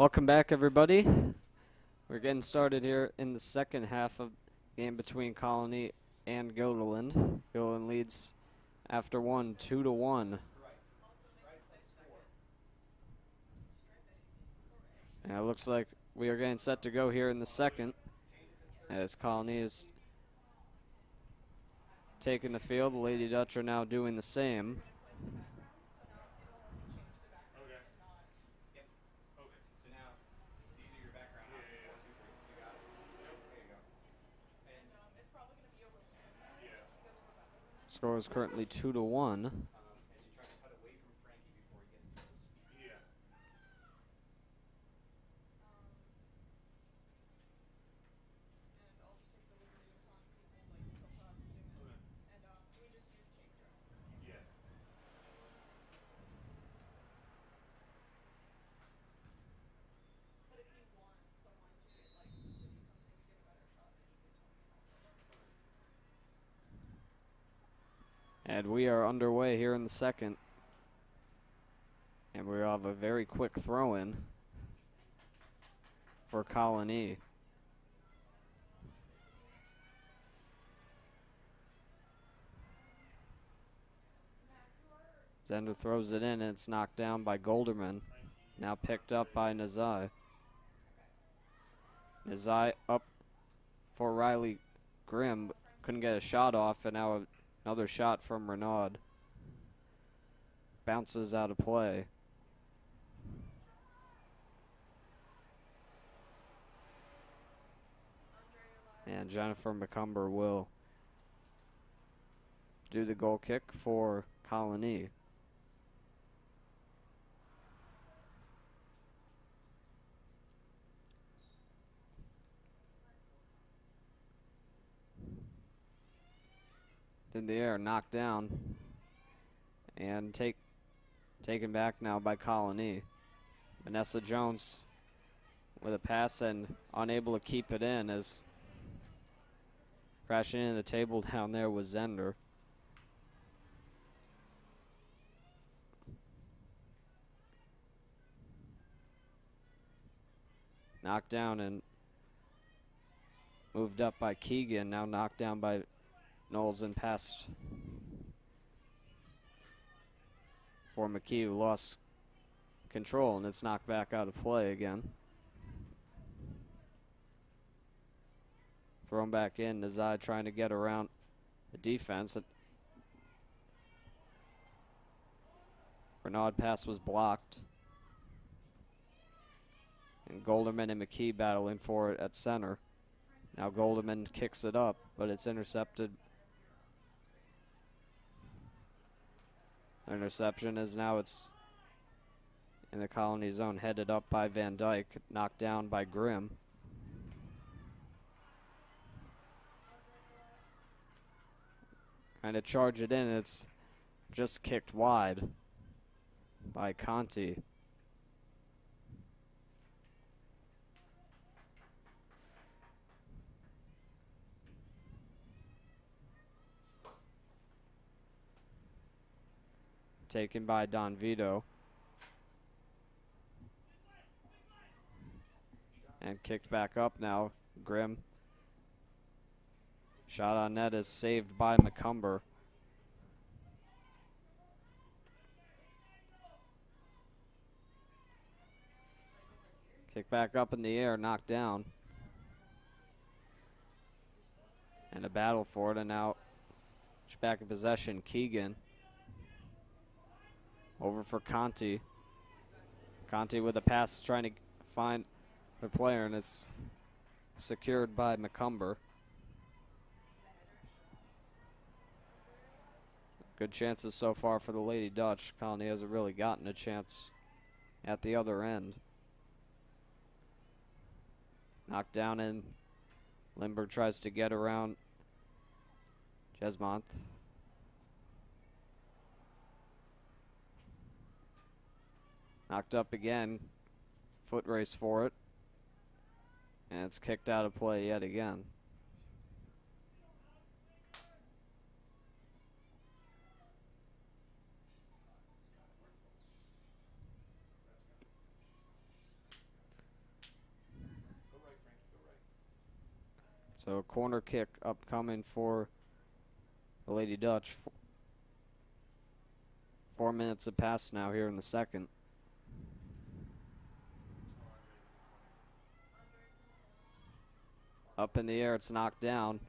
Welcome back, everybody. We're getting started here in the second half of the game between Colonie and Godeland. Godeland leads after one, 2-1. And it looks like we are getting set to go here in the second, as Colonie is taking the field. The Lady Dutch are now doing the same. Score is currently 2-1. And we are underway here in the second. And we have a very quick throw-in for Colonie. Zender throws it in, and it's knocked down by Golderman. Now picked up by Nazai. Nazai up for Riley Grimm. Couldn't get a shot off, and now another shot from Renaud. Bounces out of play. And Jennifer McCumber will do the goal kick for Colonie. In the air, knocked down, and taken back now by Colonie. Vanessa Jones with a pass and unable to keep it in as crashing into the table down there was Zender. Knocked down and moved up by Keegan, now knocked down by Knowles and passed for McKee, who lost control, and it's knocked back out of play again. Thrown back in, Nazai trying to get around the defense. Renaud pass was blocked. And Golderman and McKee battling for it at center. Now Golderman kicks it up, but it's intercepted. Interception is now it's in the Colonie zone, headed up by Van Dyke, knocked down by Grimm. Trying to charge it in, it's just kicked wide by Conti. Taken by Don Vito. And kicked back up now. Grimm. Shot on net is saved by McCumber. Kick back up in the air, knocked down. And a battle for it, and now back in possession, Keegan. Over for Conti. Conti with a pass trying to find the player, and it's secured by McCumber. Good chances so far for the Lady Dutch. Colonie hasn't really gotten a chance at the other end. Knocked down in. Lindbergh tries to get around Jesmont. Knocked up again. Foot race for it. And it's kicked out of play yet again. So a corner kick upcoming for the Lady Dutch. 4 minutes have passed now here in the second. Up in the air, it's knocked down.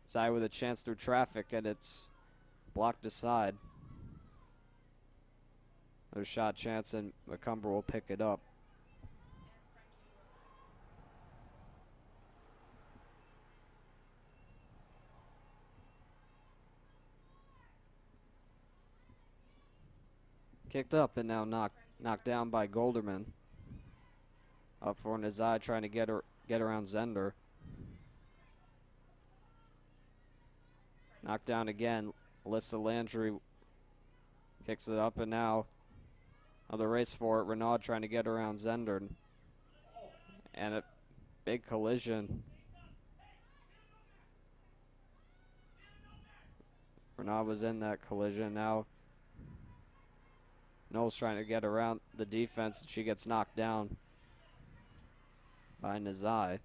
Side with a chance through traffic, and it's blocked aside. There's shot chance, and McCumber will pick it up. Kicked up and now knocked down by Golderman. Up for Nazai, trying to get around Zender. Knocked down again. Alyssa Landry kicks it up, and now another race for it. Renaud trying to get around Zender. And a big collision. Renaud was in that collision. Now Knowles trying to get around the defense, and she gets knocked down by Nazai.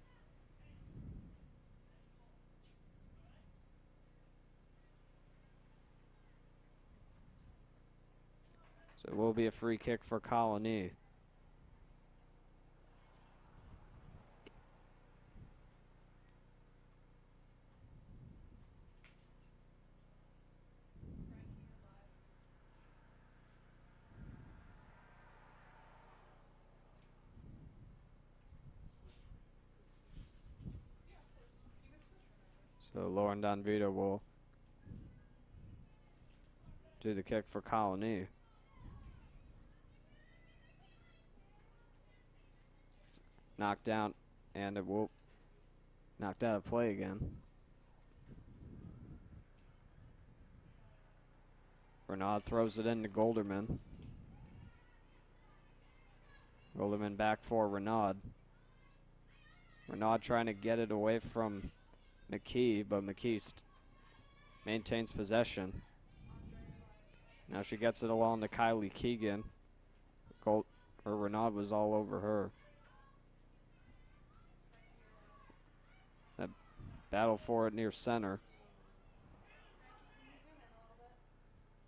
So it will be a free kick for Colonie. So Lauren Donvito will do the kick for Colonie. It's knocked down, and it will knocked out of play again. Renaud throws it into Golderman. Golderman back for Renaud. Renaud trying to get it away from McKee, but McKee maintains possession. Now she gets it along to Kylie Keegan. Renaud was all over her. That battle for it near center.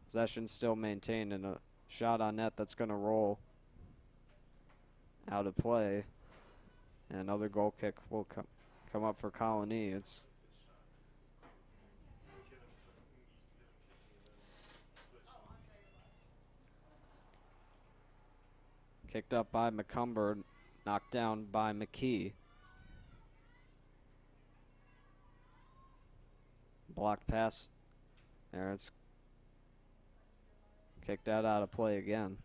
Possession still maintained, and a shot on net that's going to roll out of play. And another goal kick will come up for Colonie. It's kicked up by McCumber, knocked down by McKee. Blocked pass. There, it's kicked out of play again.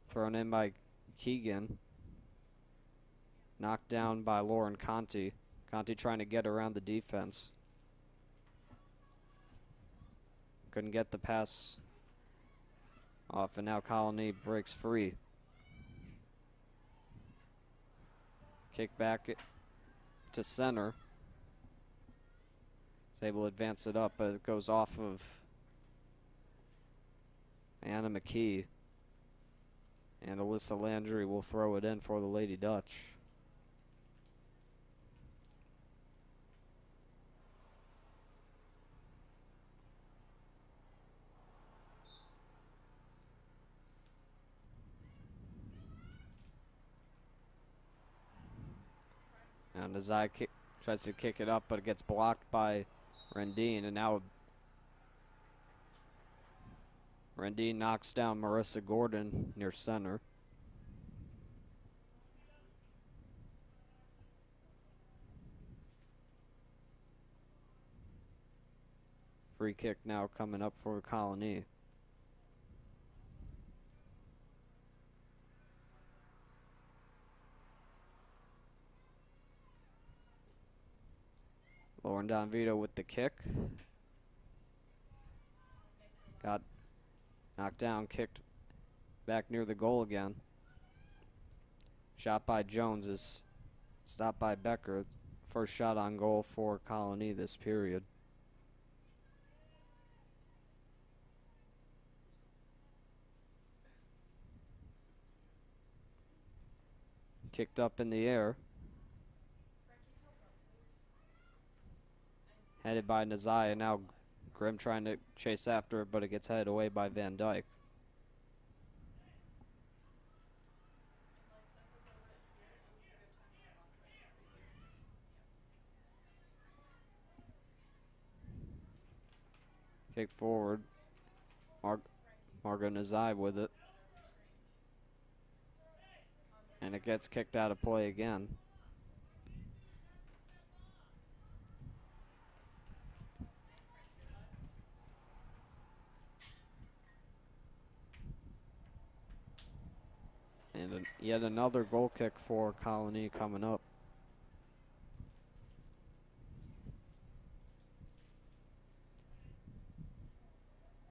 Thrown in by Keegan. Knocked down by Lauren Conti. Conti trying to get around the defense. Couldn't get the pass off, and now Colonie breaks free. Kick back to center. Is able to advance it up, but it goes off of Anna McKee. And Alyssa Landry will throw it in for the Lady Dutch. And Nazai tries to kick it up, but it gets blocked by Rendine, and now Rendine knocks down Marissa Gordon near center. Free kick now coming up for Colonie. Lauren Donvito with the kick. Got knocked down, kicked back near the goal again. Shot by Jones is stopped by Becker. First shot on goal for Colonie this period. Kicked up in the air. Headed by Nazai, and now Grimm trying to chase after it, but it gets headed away by Van Dyke. Kick forward. Margot Nazai with it. And it gets kicked out of play again. And yet another goal kick for Colonie coming up.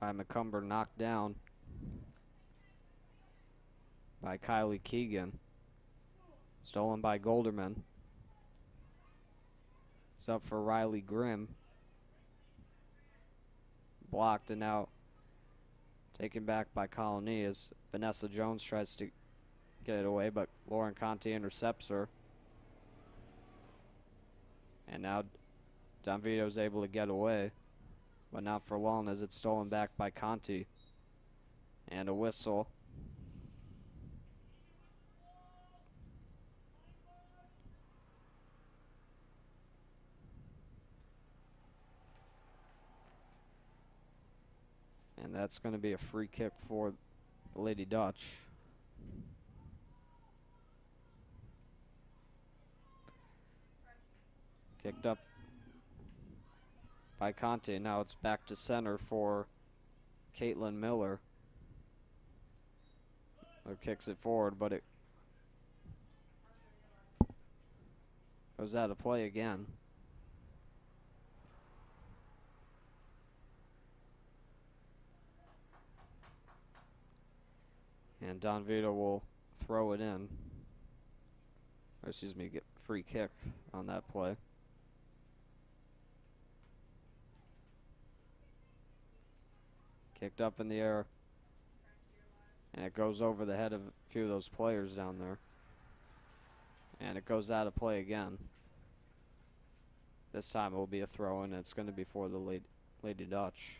By McCumber, knocked down by Kylie Keegan. Stolen by Golderman. It's up for Riley Grimm. Blocked and now taken back by Colonie as Vanessa Jones tries to get it away, but Lauren Conti intercepts her. And now Don Vito's able to get away, but not for long as it's stolen back by Conti. And a whistle. And that's going to be a free kick for the Lady Dutch. Kicked up by Conti. Now it's back to center for Caitlin Miller. Who kicks it forward, but it goes out of play again. And Don Vito will throw it in. Or excuse me, get free kick on that play. Kicked up in the air. And it goes over the head of a few of those players down there. And it goes out of play again. This time it will be a throw in. It's going to be for the Lady Dutch.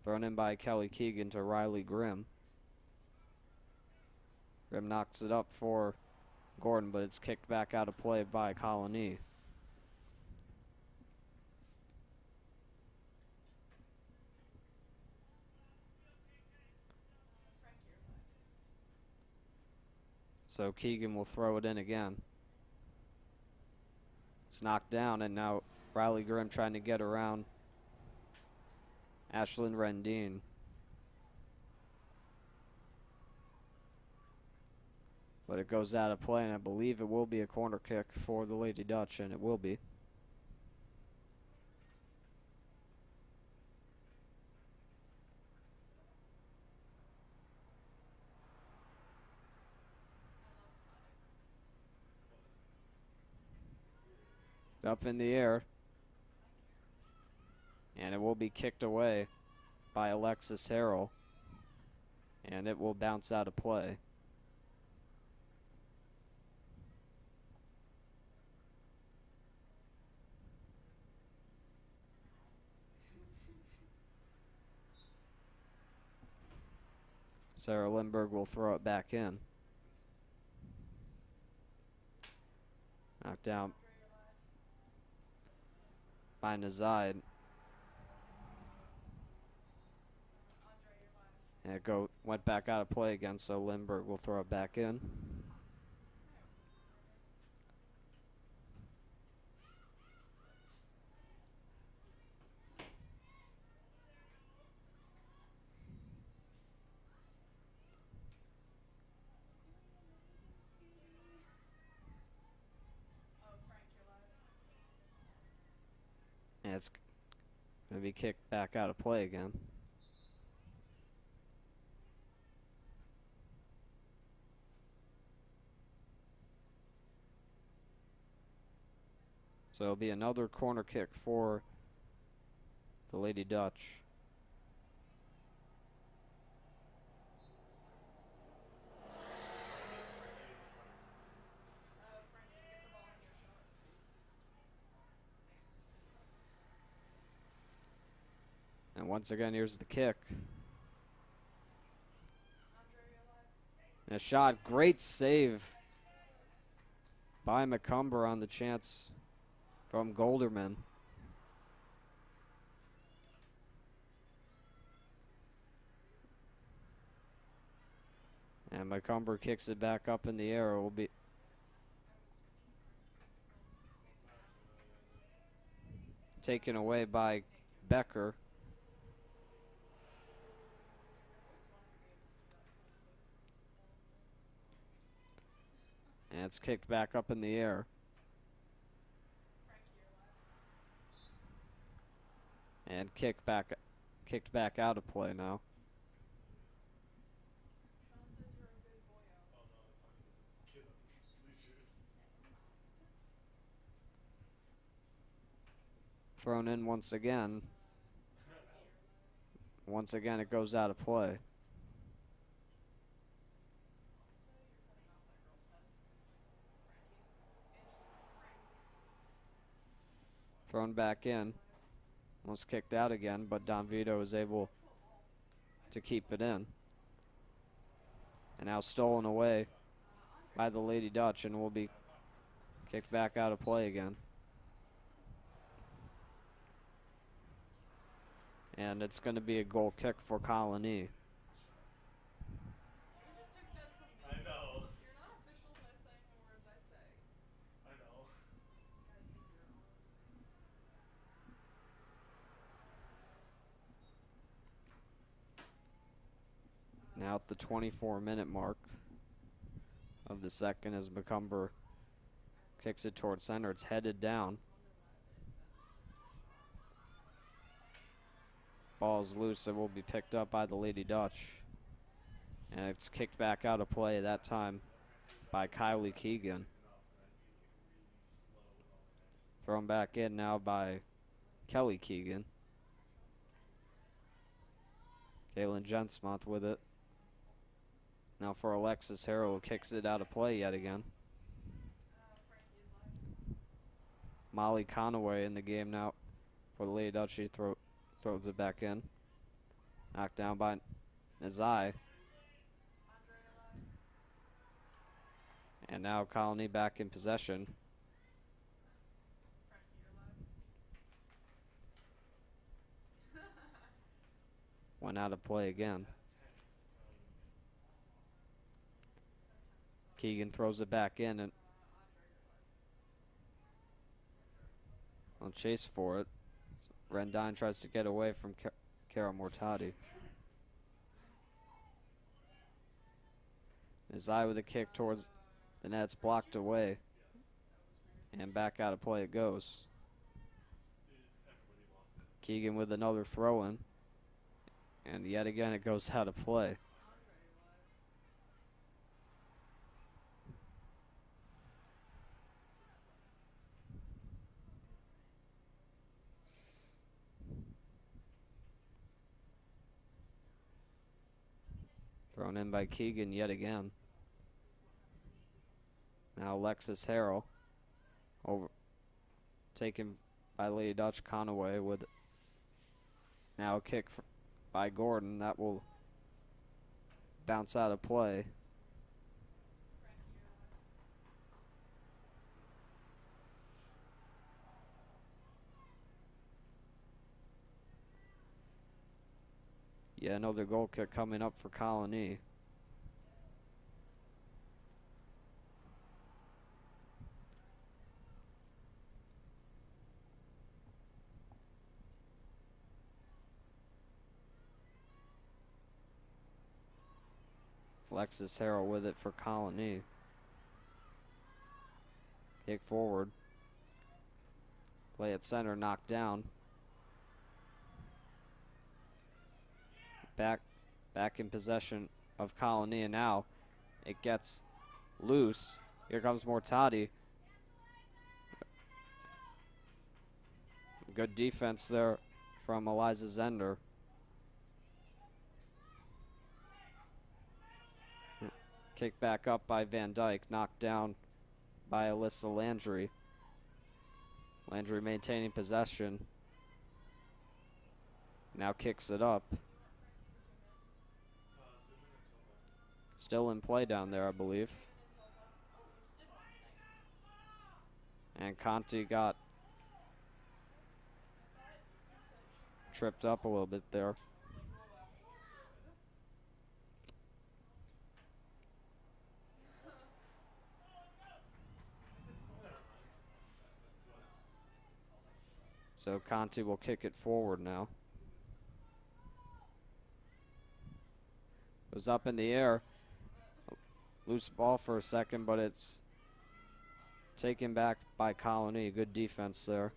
Thrown in by Kelly Keegan to Riley Grimm. Grimm knocks it up for Gordon, but it's kicked back out of play by Colonie. So Keegan will throw it in again. It's knocked down, and now Riley Grimm trying to get around Ashlyn Rendine. But it goes out of play, and I believe it will be a corner kick for the Lady Dutch, and it will be. Up in the air. And it will be kicked away by Alexis Harrell. And it will bounce out of play. Sarah Lindbergh will throw it back in. Knocked down by Nazai. And it went back out of play again, so Lindbergh will throw it back in. And it's going to be kicked back out of play again. So it'll be another corner kick for the Lady Dutch. once again, here's the kick. And a shot, great save by McCumber on the chance from Golderman. And McCumber kicks it back up in the air. It will be taken away by Becker. And it's kicked back up in the air. And kicked back out of play now. Thrown in once again. Once again, it goes out of play. Thrown back in. Almost kicked out again, but Don Vito is able to keep it in. And now stolen away by the Lady Dutch and will be kicked back out of play again. And it's going to be a goal kick for Colonie. I know. You're not official by saying the words I say. I know. Now at the 24-minute mark of the second as McCumber kicks it towards center. It's headed down. Ball's loose. It will be picked up by the Lady Dutch. And it's kicked back out of play that time by Kylie Keegan. Thrown back in now by Kelly Keegan. Kaylin Jensmont with it. Now for Alexis Harrell, who kicks it out of play yet again. Molly Conaway in the game now for the Lady Dutch. She throws it back in. Knocked down by Nazai. And now Colonie back in possession. Went out of play again. Keegan throws it back in and on chase for it. Rendine tries to get away from Cara Mortati. Nazai with a kick towards the net's blocked away. And back out of play it goes. Keegan with another throw in. And yet again it goes out of play. Thrown in by Keegan yet again. Now Alexis Harrell over taken by Lady Dutch. Conaway with now a kick by Gordon that will bounce out of play. Yeah, another goal kick coming up for Colonie. Alexis Harrell with it for Colonie. Kick forward. Play at center, knocked down. Back in possession of Colonie, and now it gets loose. Here comes Mortati. Good defense there from Eliza Zender. Kicked back up by Van Dyke, knocked down by Alyssa Landry. Landry maintaining possession. Now kicks it up. Zoom in and tilt up. Still in play down there, I believe. And Conti got tripped up a little bit there. So Conti will kick it forward now. It was up in the air. Loose ball for a second, but it's taken back by Colonie. Good defense there.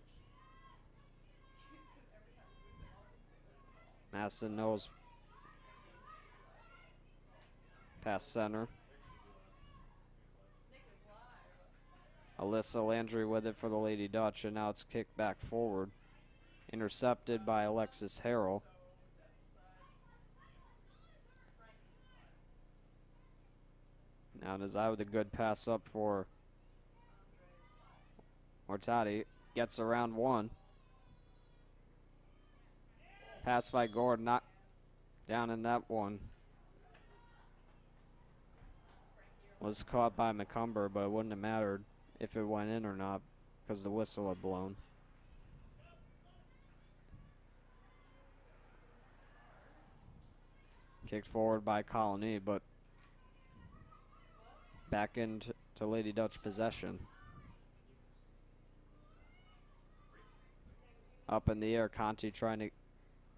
Masson knows. Past center. Alyssa Landry with it for the Lady Dutch, and now it's kicked back forward. Intercepted by Alexis Harrell. Now Nazai with a good pass up for Mortati. Gets around one. Pass by Gordon, not down in that one. Was caught by McCumber, but it wouldn't have mattered if it went in or not because the whistle had blown. Kicked forward by Colonie, but back into Lady Dutch possession. Up in the air, Conti trying to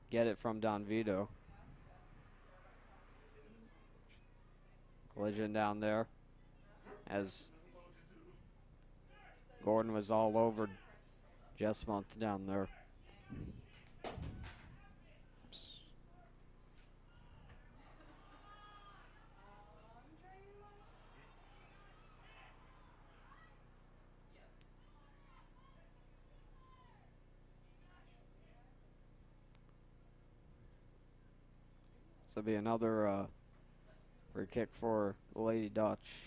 get it from Don Vito. Collision down there as Gordon was all over Jessmonth down there. So it'll be another free kick for the Lady Dutch.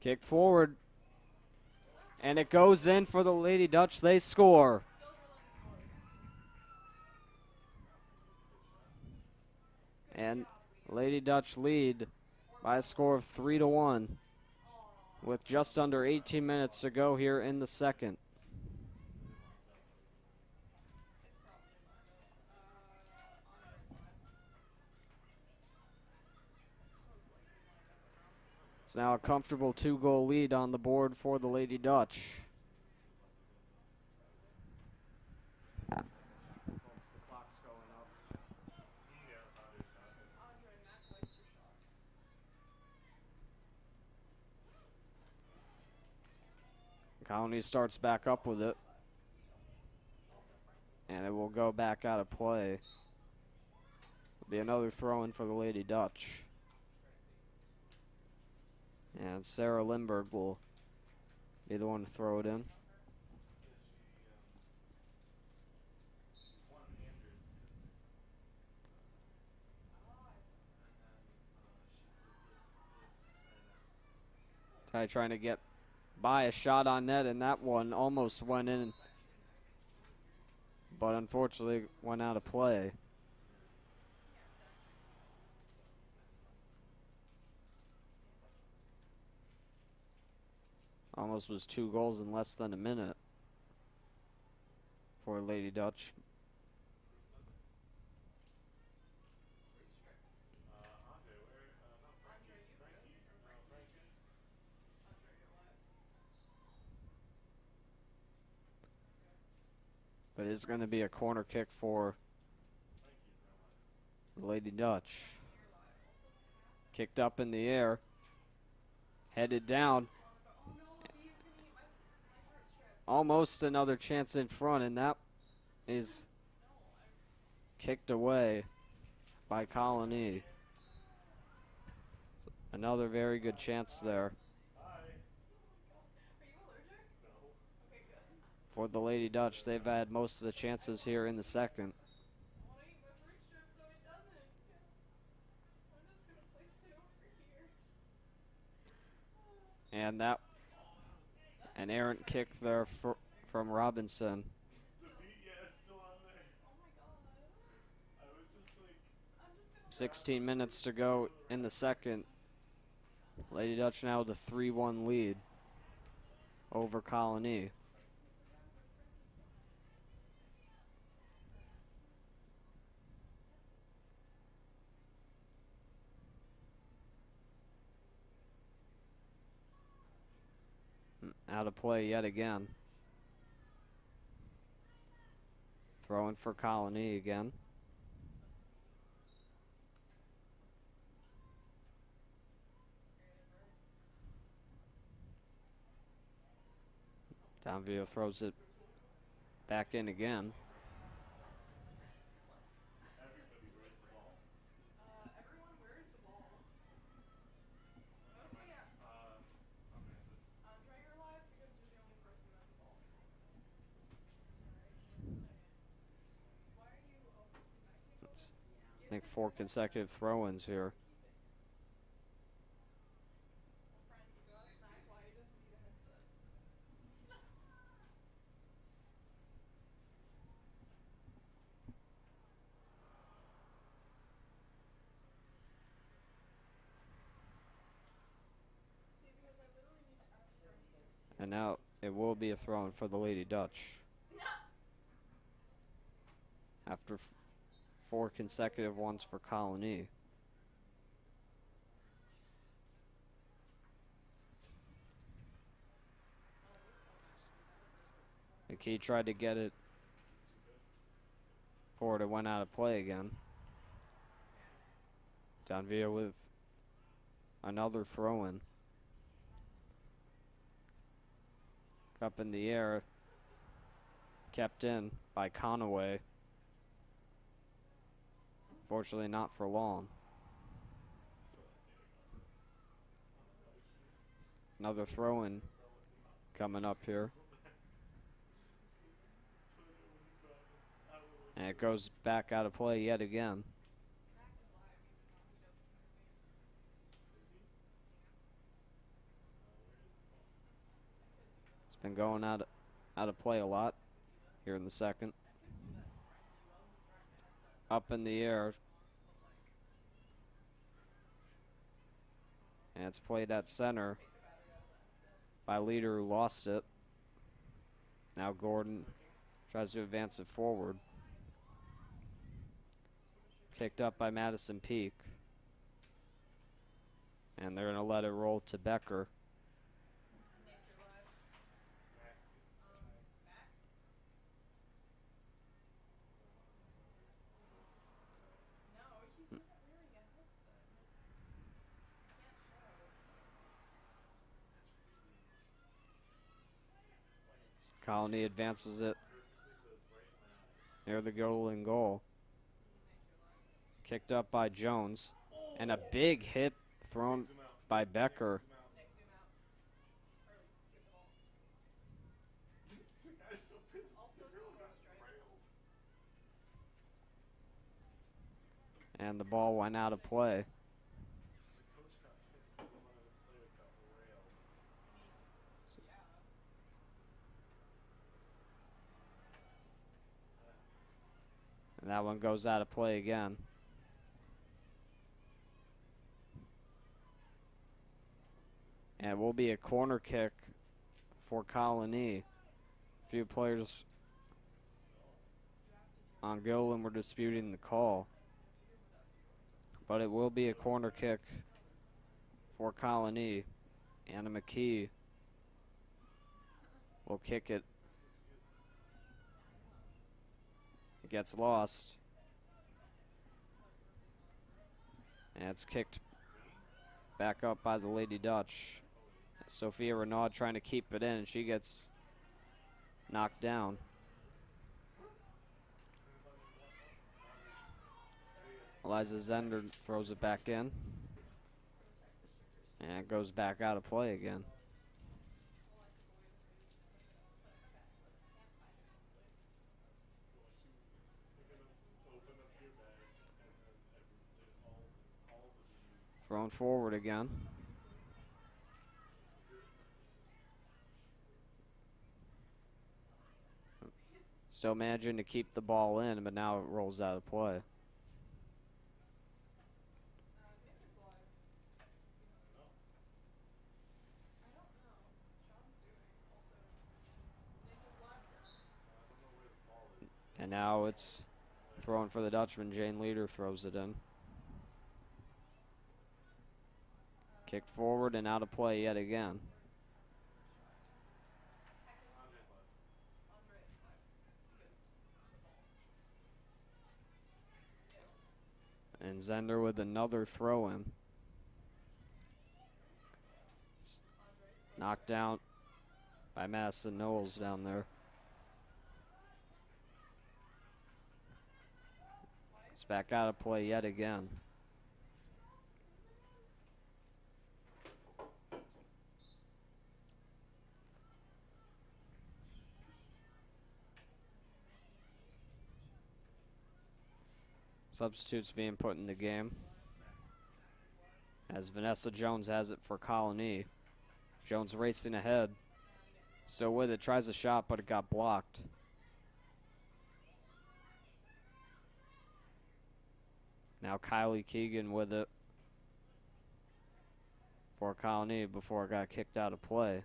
Kick forward. And it goes in for the Lady Dutch. They score. And Lady Dutch lead by a score of 3-1 with just under 18 minutes to go here in the second. It's now a comfortable 2-goal lead on the board for the Lady Dutch. Colonie starts back up with it. And it will go back out of play. It'll be another throw-in for the Lady Dutch. And Sarah Lindbergh will be the one to throw it in. Ty trying to get by a shot on net, and that one almost went in, but unfortunately went out of play. Almost was 2 goals in less than a minute for Lady Dutch. But it's going to be a corner kick for Lady Dutch. Kicked up in the air. Headed down. Almost another chance in front, and that is kicked away by Colonie. Another very good chance there Hi. Are you allergic? No. Okay, good. for the Lady Dutch. They've had most of the chances here in the second. I want to eat my fruit strip so it doesn't. I'm just gonna place it over here. And that an errant kick there from Robinson. It's a beat, yeah, it's still on there. Oh my god. I was just like, I'm just gonna 16 minutes to go in the second. Lady Dutch now with a 3-1 lead over Colonie. Out of play yet again. Throwing for Colonie again. Downville throws it back in again. everybody wears the ball. Everyone wears the ball. Mostly Andre, you're alive because you're the only person who has the ball. Why are you? Oh, I can't go back. I think 4 consecutive throw-ins here. Well, Frank, you go ask Frank why he doesn't need a headset. See, because I literally need to ask Frank this. And now it will be a throw-in for the Lady Dutch. After 4 consecutive ones for Colonie. McKee tried to get it forward. It went out of play again. Downville with another throw-in. Up in the air. Kept in by Conaway. Fortunately not for long. Another throw-in coming up here. And it goes back out of play yet again. It's been going out of play a lot here in the second. Up in the air. And it's played at center by Leader, who lost it. Now Gordon tries to advance it forward. Kicked up by Madison Peak. And they're going to let it roll to Becker. Colonie advances it near the golden goal. Kicked up by Jones. And a big hit thrown by Becker. And the ball went out of play. And that one goes out of play again. And it will be a corner kick for Colonie. A few players on Golan were disputing the call. But it will be a corner kick for Colonie. Anna McKee will kick it. It gets lost. And it's kicked back up by the Lady Dutch. Sophia Renaud trying to keep it in, and she gets knocked down. Eliza Zender throws it back in. And it goes back out of play again. Open up your bag and then all the bees. Thrown forward again. Still managing to keep the ball in, but now it rolls out of play. And now it's thrown for the Dutchman. Jane Leader throws it in. Kicked forward and out of play yet again. And Zender with another throw in. Knocked down by Madison Knowles down there. It's back out of play yet again. Substitutes being put in the game, as Vanessa Jones has it for Colonie. Jones racing ahead. Still with it, tries a shot, but it got blocked. Now Kylie Keegan with it for Colonie before it got kicked out of play.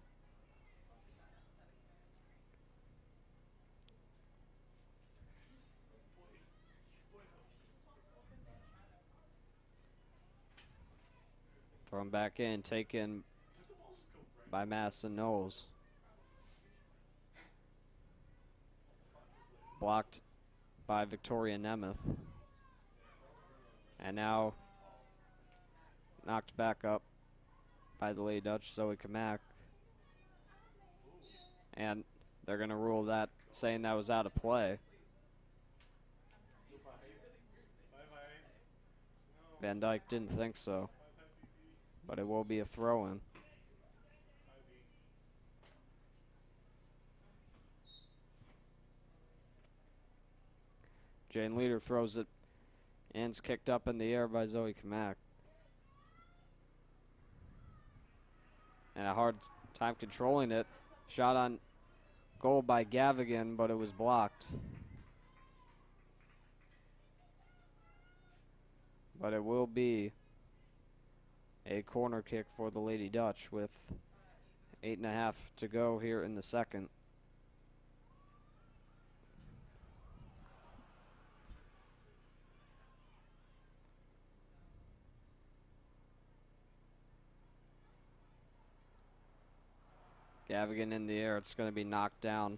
Thrown back in, taken by Madison Knowles. Blocked by Victoria Nemeth. And now knocked back up by the Lady Dutch, Zoe Kamak. And they're going to rule that, saying that was out of play. Van Dyke didn't think so, but it will be a throw-in. Jane Leader throws it, and it's kicked up in the air by Zoe Kamak. And a hard time controlling it. Shot on goal by Gavigan, but it was blocked. But it will be a corner kick for the Lady Dutch with 8.5 to go here in the second. Gavigan in the air. It's going to be knocked down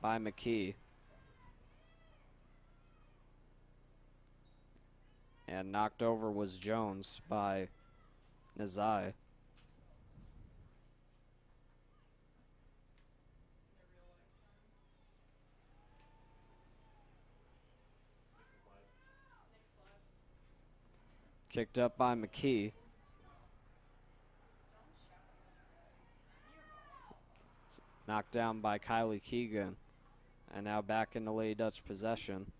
by McKee. And knocked over was Jones by Nazai. Kicked up by McKee. Knocked down by Kylie Keegan. And now back in the Lady Dutch possession.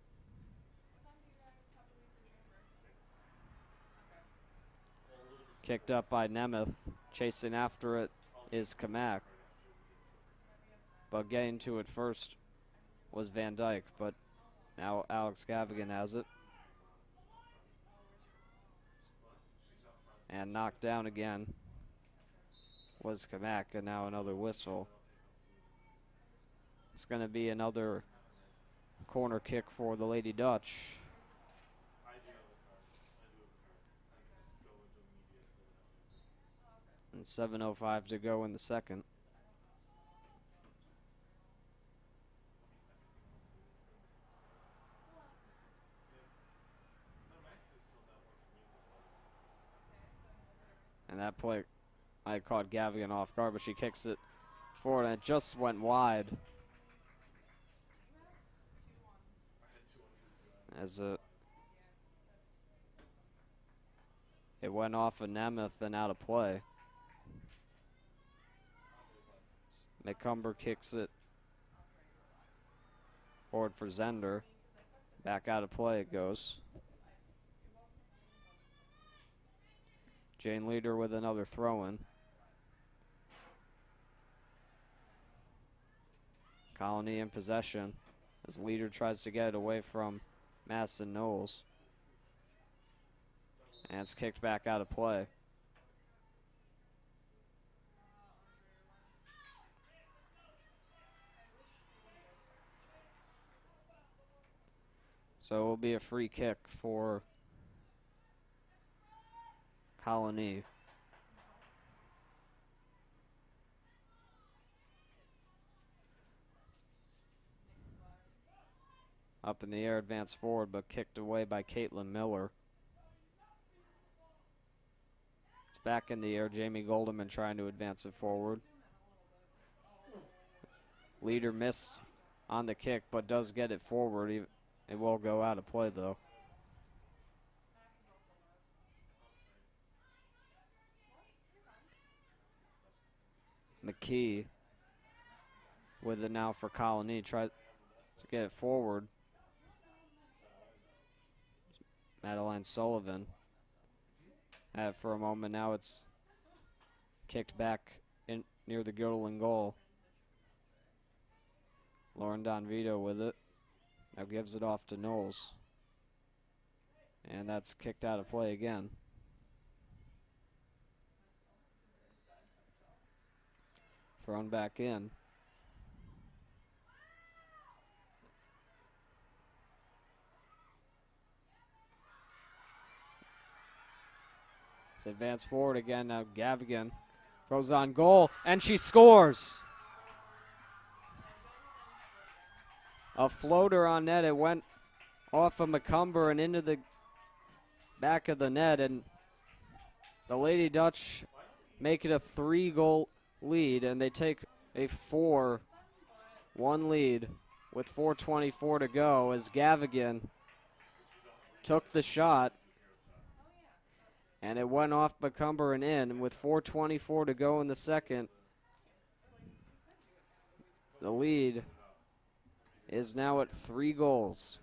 Kicked up by Nemeth. Chasing after it is Kamak. But getting to it first was Van Dyke. But now Alex Gavigan has it. And knocked down again was Kamak. And now another whistle. It's going to be another corner kick for the Lady Dutch. And 7:05 to go in the second. And that play, I caught Gavigan off guard, but she kicks it forward, and it just went wide. As it went off of Nemeth and out of play. McCumber kicks it forward for Zender. Back out of play it goes. Jane Leader with another throw-in. Colonie in possession as Leader tries to get it away from Madison Knowles. And it's kicked back out of play. So it will be a free kick for Colonie. Up in the air, advanced forward, but kicked away by Caitlin Miller. It's back in the air. Jamie Goldeman trying to advance it forward. Leader missed on the kick, but does get it forward. It will go out of play, though. McKee with it now for Colonie. Try to get it forward. Madeline Sullivan had it for a moment. Now it's kicked back in near the Göttingen goal. Lauren Donvito with it. Now gives it off to Knowles. And that's kicked out of play again. Thrown back in. It's advanced forward again. Now Gavigan throws on goal, and she scores. A floater on net. It went off of McCumber and into the back of the net, and the Lady Dutch make it a 3-goal lead, and they take a 4-1 lead with 4:24 to go as Gavigan took the shot, and it went off McCumber and in. With 4:24 to go in the second, the lead is now at 3 goals.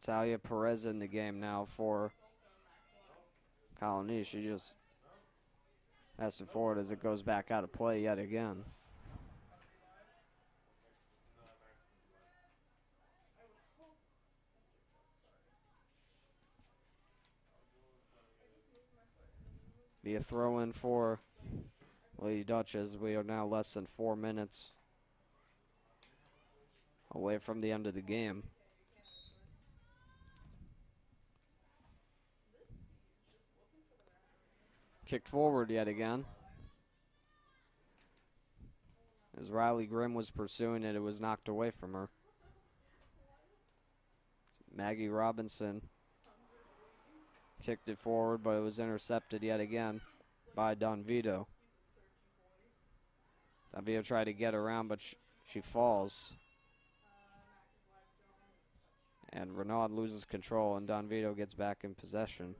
Natalia Perez in the game now for Colonie. She just has it forward as it goes back out of play yet again. Be a throw in for Lady Dutch as we are now less than 4 minutes away from the end of the game. Kicked forward yet again. As Riley Grimm was pursuing it, it was knocked away from her. Maggie Robinson kicked it forward, but it was intercepted yet again by Donvito. Donvito tried to get around, but she falls. And Renaud loses control, and Donvito gets back in possession.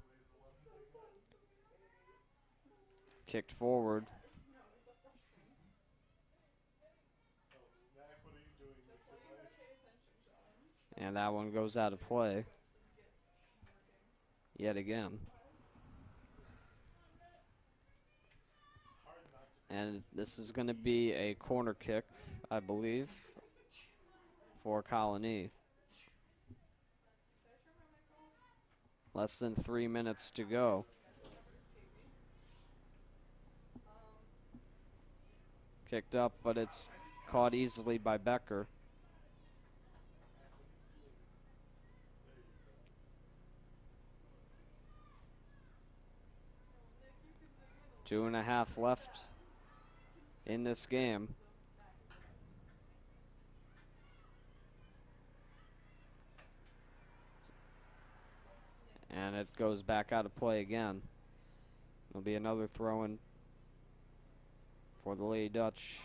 Kicked forward. And that one goes out of play yet again. And this is going to be a corner kick, I believe, for Colonie. Less than 3 minutes to go. Kicked up, but it's caught easily by Becker. Two and a half left in this game. it goes back out of play again. There'll be another throw-in for the Lady Dutch.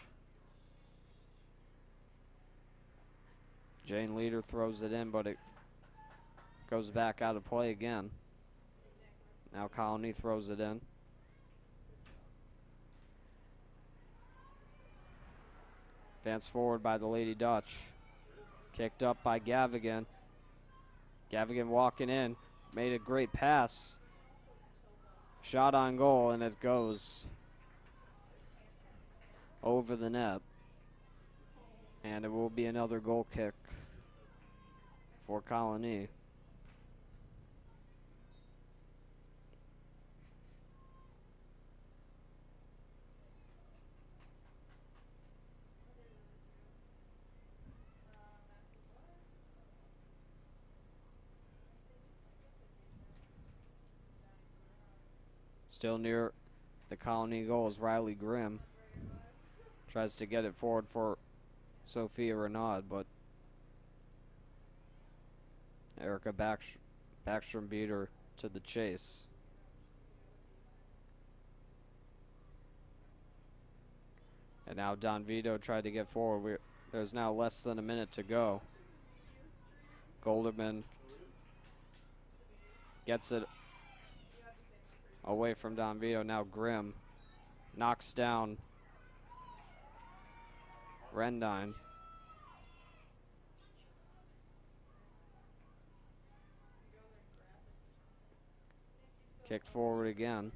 Jane Leader throws it in, but it goes back out of play again. Now Colonie throws it in. Advance forward by the Lady Dutch. Kicked up by Gavigan. Gavigan walking in. Made a great pass. Shot on goal, and it goes over the net. And it will be another goal kick for Colonie. Still near the Colonie goal is Riley Grimm. Tries to get it forward for Sophia Renaud, but Erica Backstrom beat her to the chase. And now Don Vito tried to get forward. There's now less than a minute to go. Golderman gets it away from Don Vito. Now Grimm knocks down Rendine. Kicked forward again.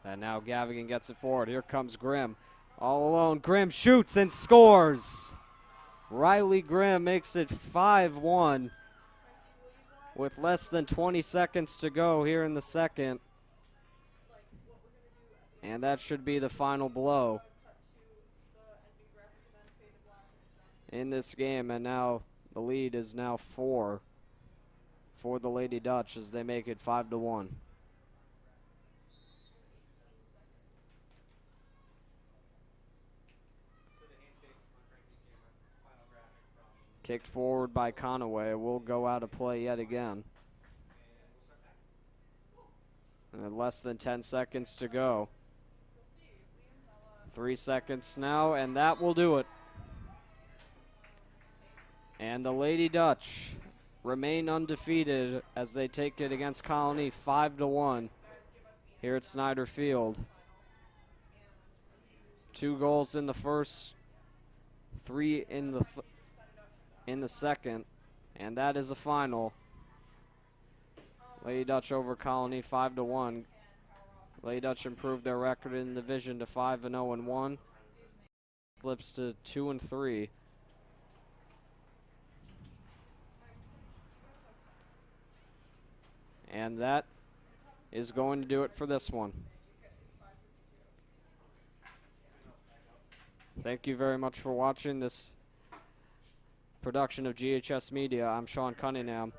And now Gavigan gets it forward. Here comes Grimm. All alone. Grimm shoots and scores. Riley Grimm makes it 5-1 with less than 20 seconds to go here in the second. And that should be the final blow in this game. And now the lead is now 4 for the Lady Dutch as they make it 5-1. Kicked forward by Conaway. Will go out of play yet again. And less than 10 seconds to go. 3 seconds now, and that will do it. And the Lady Dutch remain undefeated as they take it against Colonie 5-1 here at Snyder Field. 2 goals in the first, 3 in the second, and that is a final. Lady Dutch over Colonie 5-1. Lady Dutch improved their record in the division to 5-0-1. Flips to 2-3. And that is going to do it for this one. Thank you very much for watching this production of GHS Media. I'm Sean Cunningham.